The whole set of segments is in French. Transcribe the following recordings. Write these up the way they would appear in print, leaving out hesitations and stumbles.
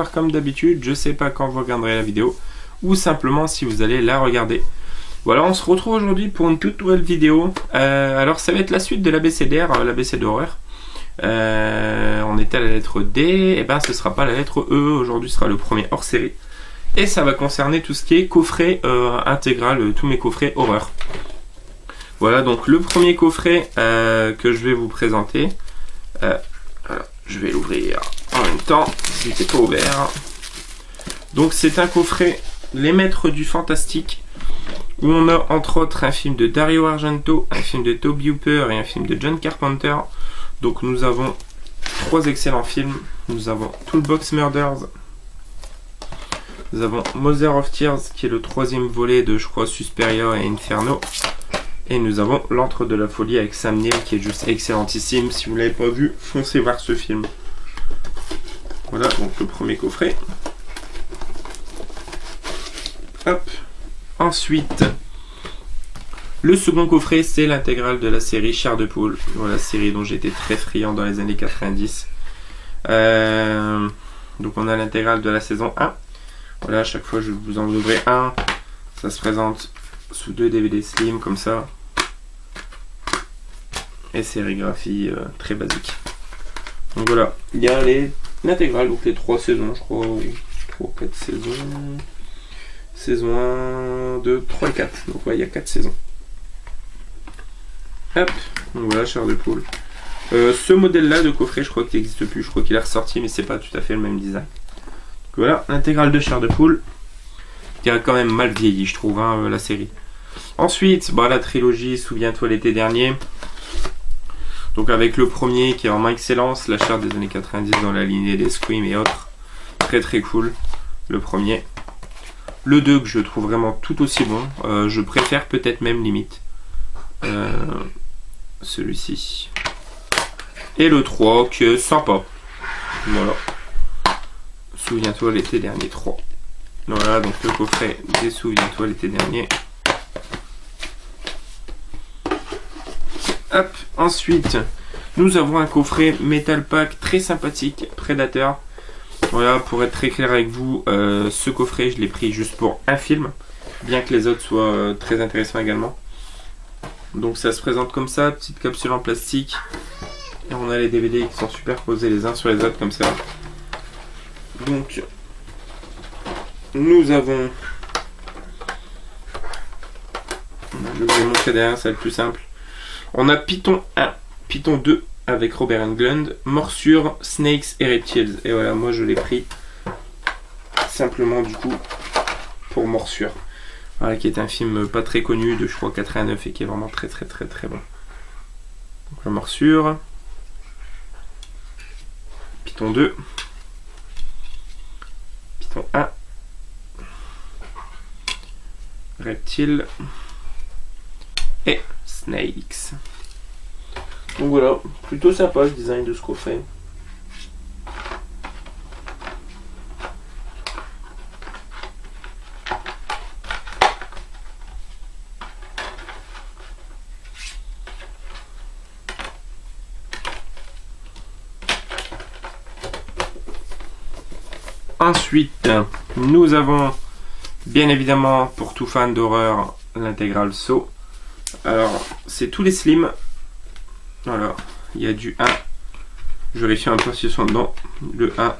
Comme d'habitude, je sais pas quand vous regarderez la vidéo ou simplement si vous allez la regarder. Voilà, on se retrouve aujourd'hui pour une toute nouvelle vidéo. Alors ça va être la suite de l'ABCDR, l'ABC d'horreur. On était à la lettre D, et ben ce sera pas la lettre E, aujourd'hui ce sera le premier hors série. Et ça va concerner tout ce qui est coffret intégral, tous mes coffrets horreur. Voilà, donc le premier coffret que je vais vous présenter. Alors, je vais l'ouvrir en même temps, si n'était pas ouvert. Donc c'est un coffret Les Maîtres du Fantastique, où on a entre autres un film de Dario Argento, un film de Tobe Hooper et un film de John Carpenter. Donc nous avons trois excellents films. Nous avons Toolbox Murders, nous avons Mother of Tears qui est le troisième volet de, je crois, Suspiria et Inferno, et nous avons L'Antre de la Folie avec Sam Neill qui est juste excellentissime. Si vous ne l'avez pas vu, foncez voir ce film. Voilà donc le premier coffret. Hop. Ensuite, le second coffret, c'est l'intégrale de la série Chair de Poule. Voilà, série dont j'étais très friand dans les années 90. Donc on a l'intégrale de la saison 1. Voilà, à chaque fois je vous en ouvrir un. Ça se présente sous 2 DVD slim comme ça. Et sérigraphie très basique. Donc voilà, il y a l'intégrale, donc les 3 saisons, je crois, 3 ou 4 saisons. Saison 1, 2, 3 et 4. Donc ouais, il y a 4 saisons. Hop, donc voilà, Chair de Poule. Ce modèle-là de coffret, je crois qu'il n'existe plus. Je crois qu'il est ressorti, mais c'est pas tout à fait le même design. Donc voilà, l'intégrale de Chair de Poule, qui a quand même mal vieilli, je trouve, hein, la série. Ensuite, bah, la trilogie Souviens-toi l'été dernier. Donc avec le premier qui est en excellence, la chair des années 90 dans la lignée des Scream et autres. Très très cool, le premier. Le 2 que je trouve vraiment tout aussi bon. Je préfère peut-être même limite celui-ci. Et le 3 qui est sympa. Voilà. Souviens-toi l'été dernier 3. Voilà donc le coffret des Souviens-toi l'été dernier. Hop, ensuite, nous avons un coffret Metal Pack très sympathique, Predator. Voilà, pour être très clair avec vous, ce coffret, je l'ai pris juste pour un film, bien que les autres soient très intéressants également. Donc ça se présente comme ça, petite capsule en plastique. Et on a les DVD qui sont superposés les uns sur les autres comme ça. Donc, nous avons... Je vais vous montrer derrière, c'est le plus simple. On a Python 1, Python 2 avec Robert Englund, Morsure, Snakes et Reptiles. Et voilà, moi je l'ai pris simplement du coup pour Morsure. Voilà, qui est un film pas très connu de je crois 89 et qui est vraiment très très très très bon. Donc la Morsure, Python 2, Python 1, Reptiles et Snakes. Donc voilà, plutôt sympa le design de ce coffret. Ensuite, nous avons bien évidemment pour tout fan d'horreur l'intégrale Saw. Alors, c'est tous les slims. Voilà, il y a du 1. Je vérifie un peu s'ils sont dedans. Le 1.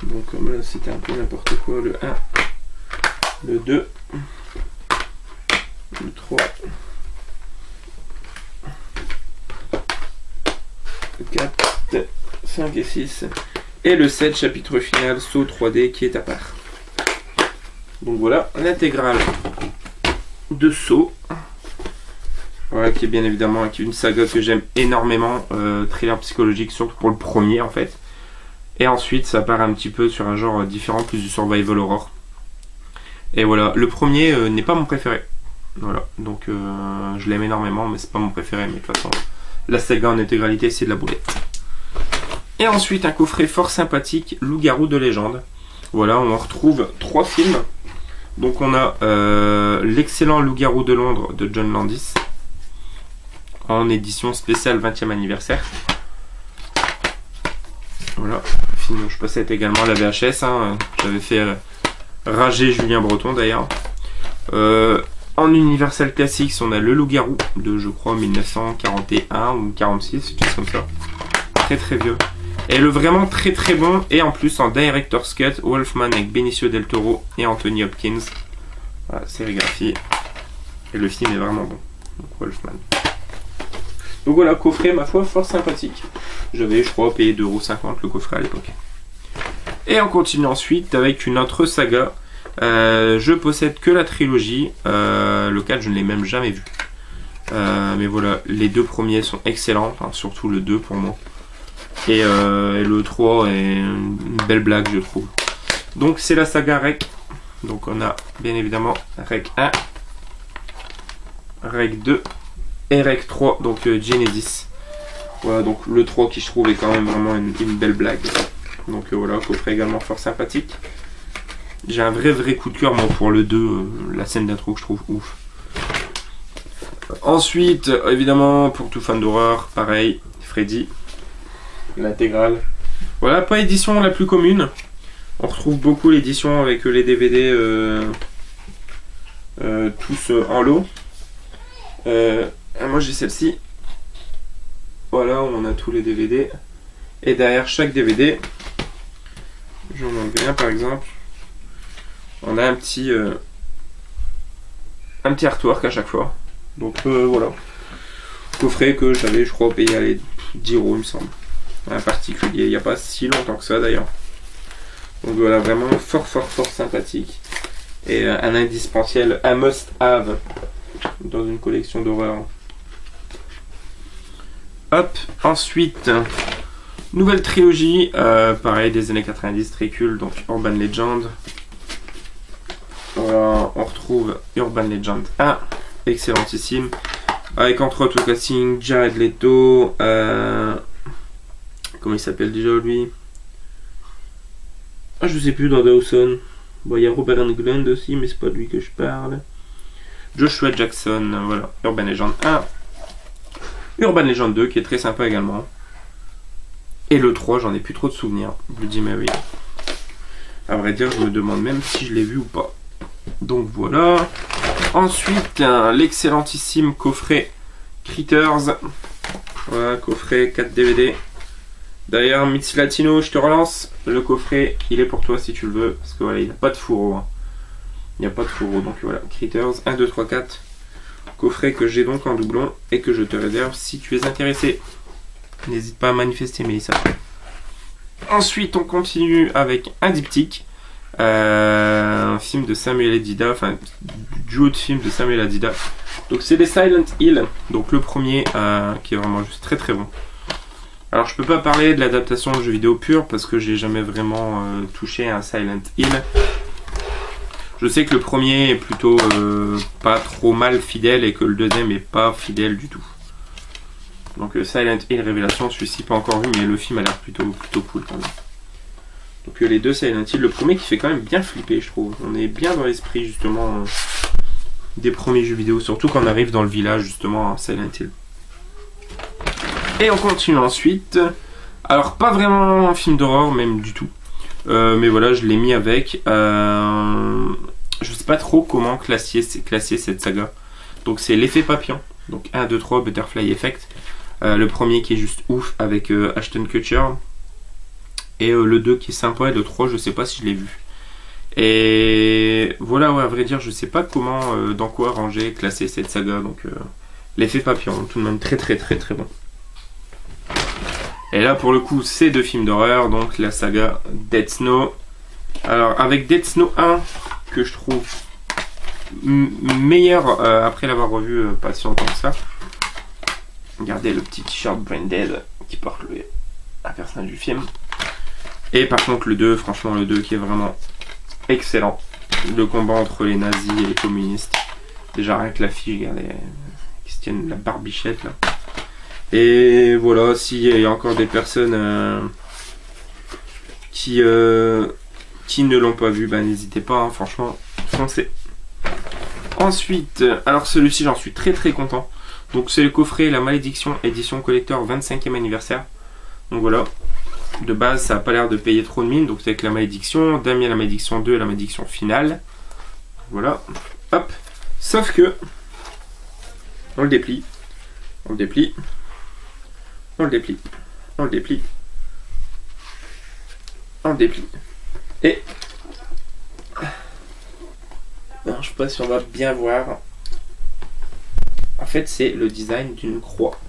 Donc, comme là, c'était un peu n'importe quoi. Le 1. Le 2. Le 3. Le 4. 5 et 6. Et le 7, chapitre final, Saw 3D qui est à part. Donc voilà, l'intégrale de Saw. Voilà, qui est bien évidemment une saga que j'aime énormément, thriller psychologique, surtout pour le premier en fait. Et ensuite ça part un petit peu sur un genre différent, plus du survival horror. Et voilà, le premier n'est pas mon préféré. Voilà, donc je l'aime énormément, mais c'est pas mon préféré. Mais de toute façon, la saga en intégralité, c'est de la boulette. Et ensuite un coffret fort sympathique, Loup-garou de légende. Voilà, on en retrouve 3 films. Donc on a l'excellent Loup-garou de Londres de John Landis, en édition spéciale 20e anniversaire. Voilà. voilà, film dont je possède également la VHS, hein. J'avais fait rager Julien Breton d'ailleurs. En Universal Classics, on a Le Loup-Garou de, je crois, 1941 ou 46, quelque chose comme ça. Très très vieux. Et le vraiment très très bon, et en plus en Director's Cut, Wolfman avec Benicio del Toro et Anthony Hopkins. Voilà, sérigraphie. Et le film est vraiment bon. Donc Wolfman. Donc voilà, coffret, ma foi, fort sympathique. J'avais, je crois, payé 2,50 € le coffret à l'époque. Et on continue ensuite avec une autre saga. Je possède que la trilogie. Le 4, je ne l'ai même jamais vu. Mais voilà, les deux premiers sont excellents. Enfin, surtout le 2 pour moi. Et le 3 est une belle blague, je trouve. Donc c'est la saga Rec. Donc on a bien évidemment Rec 1, Rec 2 et Rec 3, donc Genesis. Voilà, donc le 3 qui je trouve est quand même vraiment une belle blague. Donc voilà, coffret également fort sympathique. J'ai un vrai coup de cœur moi pour le 2, la scène d'intro que je trouve ouf. Ensuite, évidemment, pour tout fan d'horreur, pareil, Freddy, l'intégrale. Voilà, pas édition la plus commune. On retrouve beaucoup l'édition avec les DVD tous en lot. Moi j'ai celle-ci. Voilà, on a tous les DVD. Et derrière chaque DVD, j'en montre bien par exemple, on a un petit artwork à chaque fois. Donc voilà. Coffret que j'avais, je crois, payé à 10 €, il me semble. Un particulier, il n'y a pas si longtemps que ça d'ailleurs. Donc voilà, vraiment fort sympathique. Et un indispensable, un must-have dans une collection d'horreur. Hop, ensuite, nouvelle trilogie, pareil des années 90, très cool, donc Urban Legend. Voilà, on retrouve Urban Legend 1, excellentissime, avec entre autres au casting Jared Leto, comment il s'appelle déjà lui? Ah, je sais plus, dans Dawson. Bon, il y a Robert Englund aussi, mais c'est pas de lui que je parle. Joshua Jackson, voilà, Urban Legend 1. Urban Legend 2 qui est très sympa également. Et le 3, j'en ai plus trop de souvenirs. Bloody Mary. À vrai dire, je me demande même si je l'ai vu ou pas. Donc voilà. Ensuite, l'excellentissime coffret Critters. Voilà, coffret 4 DVD. D'ailleurs, Mitzi Latino, je te relance. Le coffret, il est pour toi si tu le veux. Parce que voilà, il n'a pas de fourreau. Hein. Il n'y a pas de fourreau. Donc voilà, Critters 1, 2, 3, 4. Coffret que j'ai donc en doublon et que je te réserve si tu es intéressé. N'hésite pas à manifester, Mélissa. Ensuite, on continue avec un diptyque. Un film de Samuel Edida, enfin, duo de films de Samuel Edida. Donc, c'est les Silent Hill. Donc, le premier qui est vraiment juste très bon. Alors, je peux pas parler de l'adaptation de jeu vidéo pur parce que j'ai jamais vraiment touché à un Silent Hill. Je sais que le premier est plutôt pas trop mal fidèle et que le deuxième est pas fidèle du tout. Donc Silent Hill Révélation, celui-ci pas encore vu, mais le film a l'air plutôt cool quand même. Donc les deux Silent Hill, le premier qui fait quand même bien flipper, je trouve. On est bien dans l'esprit justement des premiers jeux vidéo, surtout quand on arrive dans le village justement à Silent Hill. Et on continue ensuite. Alors pas vraiment un film d'horreur, même du tout. Mais voilà, je l'ai mis avec. Je sais pas trop comment classer cette saga. Donc c'est l'effet papillon. Donc 1, 2, 3, Butterfly Effect. Le premier qui est juste ouf avec Ashton Kutcher. Et le 2 qui est sympa. Et le 3, je sais pas si je l'ai vu. Et voilà, ouais, à vrai dire, je sais pas comment, dans quoi ranger, classer cette saga. Donc l'effet papillon, tout de même très bon. Et là, pour le coup, c'est deux films d'horreur, donc la saga Dead Snow. Alors, avec Dead Snow 1, que je trouve meilleur après l'avoir revu pas si longtemps que ça. Regardez le petit t-shirt Brain Dead qui porte la personnage du film. Et par contre, le 2, franchement, le 2 qui est vraiment excellent. Le combat entre les nazis et les communistes. Déjà, rien que la fille, regardez, qui se tiennent la barbichette là. Et voilà, s'il y a encore des personnes qui ne l'ont pas vu, bah, n'hésitez pas, hein, franchement, foncez. Ensuite, alors celui-ci, j'en suis très content. Donc c'est le coffret La Malédiction, édition collector 25e anniversaire. Donc voilà, de base, ça n'a pas l'air de payer trop de mine. Donc, c'est avec la malédiction, Damien la malédiction 2 et la malédiction finale. Voilà. Hop. Sauf que, on le déplie. On le déplie. On le déplie. On le déplie. On le déplie. Et, alors, je sais pas si on va bien voir. En fait, c'est le design d'une croix.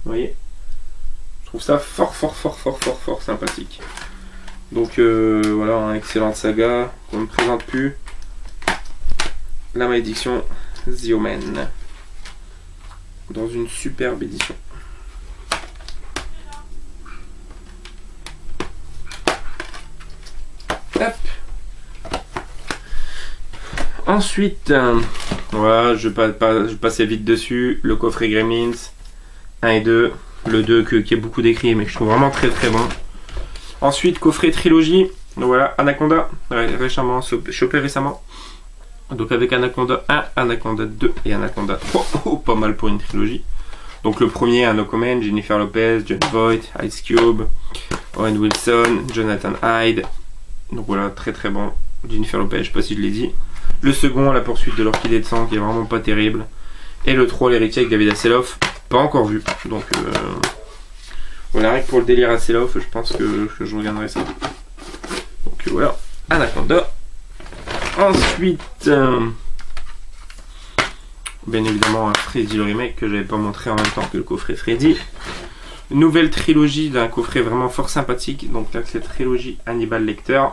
Vous voyez? Je trouve ça fort sympathique. Donc voilà, une excellente saga qu'on ne présente plus. La malédiction The Omen. Dans une superbe édition. Hop. Ensuite, voilà, je vais passer vite dessus. Le coffret Gremlins 1 et 2. Le 2 qui est beaucoup décrit, mais que je trouve vraiment très bon. Ensuite, coffret trilogie. Donc voilà, Anaconda, récemment chopé récemment. Donc avec Anaconda 1, Anaconda 2 et Anaconda 3. Oh, pas mal pour une trilogie. Donc le premier, Anocomen, Jennifer Lopez, Jon Voight, Ice Cube, Owen Wilson, Jonathan Hyde. Donc voilà, très bon. Jennifer Lopez, je sais pas si je l'ai dit. Le second, La poursuite de l'orchidée de sang, qui est vraiment pas terrible. Et le 3, L'héritier avec David Hasselhoff, pas encore vu. Donc voilà, rien que pour le délire Hasselhoff, je pense que je regarderai ça. Donc voilà, Anaconda. Ensuite, bien évidemment, Freddy le remake que j'avais pas montré en même temps que le coffret Freddy. Une nouvelle trilogie d'un coffret vraiment fort sympathique. Donc là, c'est trilogie Hannibal Lecter.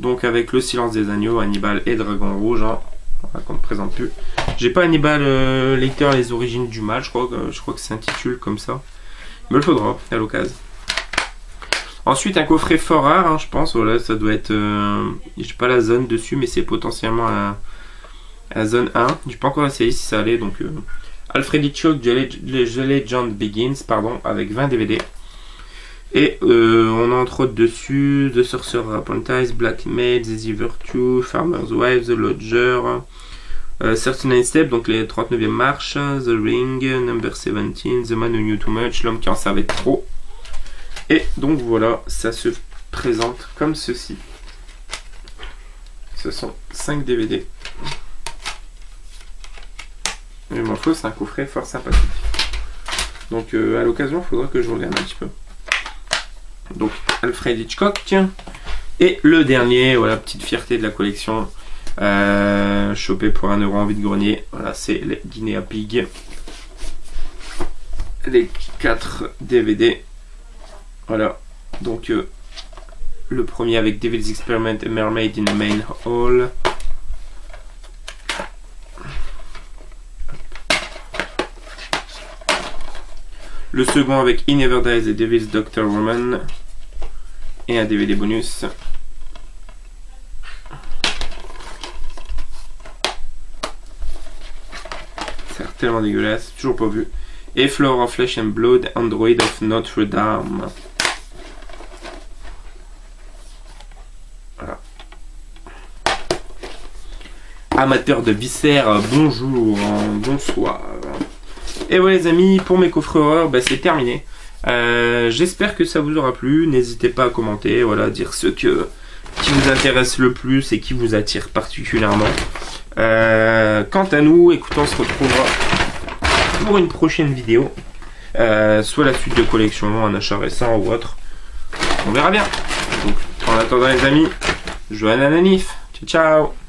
Donc avec Le Silence des Agneaux, Hannibal et Dragon Rouge. Hein, qu'on ne présente plus. J'ai pas Hannibal Lecter, les origines du mal, je crois que ça s'intitule comme ça. Il me le faudra à l'occasion. Ensuite, un coffret fort rare, hein, je pense. Voilà, ça doit être. J'ai pas la zone dessus, mais c'est potentiellement la zone 1. J'ai pas encore essayé si ça allait. Donc, Alfred Hitchcock, The Legend Begins, pardon, avec 20 DVD. Et on a entre autres dessus The Sorcerer Apprentice, Black Maid, The Virtue, Farmer's Wife, The Lodger, 39 Steps, donc les 39e marches, The Ring, Number 17, The Man Who Knew Too Much, L'homme qui en savait trop. Et donc voilà, ça se présente comme ceci. Ce sont 5 DVD. Mais m'en faut, c'est un coffret fort sympathique. Donc à l'occasion, il faudra que je regarde un petit peu. Donc Alfred Hitchcock. Et le dernier, voilà, petite fierté de la collection. Chopé pour 1 € en vide-grenier. Voilà, c'est les Guinea Pig. Les 4 DVD. Voilà, donc le premier avec Devil's Experiment et Mermaid in the Main Hall. Le second avec He Never Dies et Devil's Doctor Woman. Et un DVD bonus. C'est tellement dégueulasse, toujours pas vu. Et Flower of Flesh and Blood, Android of Notre Dame. Voilà. Amateurs de viscères, bonjour, bonsoir. Et voilà les amis, pour mes coffrets horreur, bah, c'est terminé. J'espère que ça vous aura plu. N'hésitez pas à commenter, voilà, dire ce qui vous intéresse le plus et qui vous attire particulièrement. Quant à nous, écoutez, on se retrouvera pour une prochaine vidéo. Soit la suite de collection, un achat récent ou autre. On verra bien. Donc, en attendant les amis, Johanna Nanif. Ciao, ciao.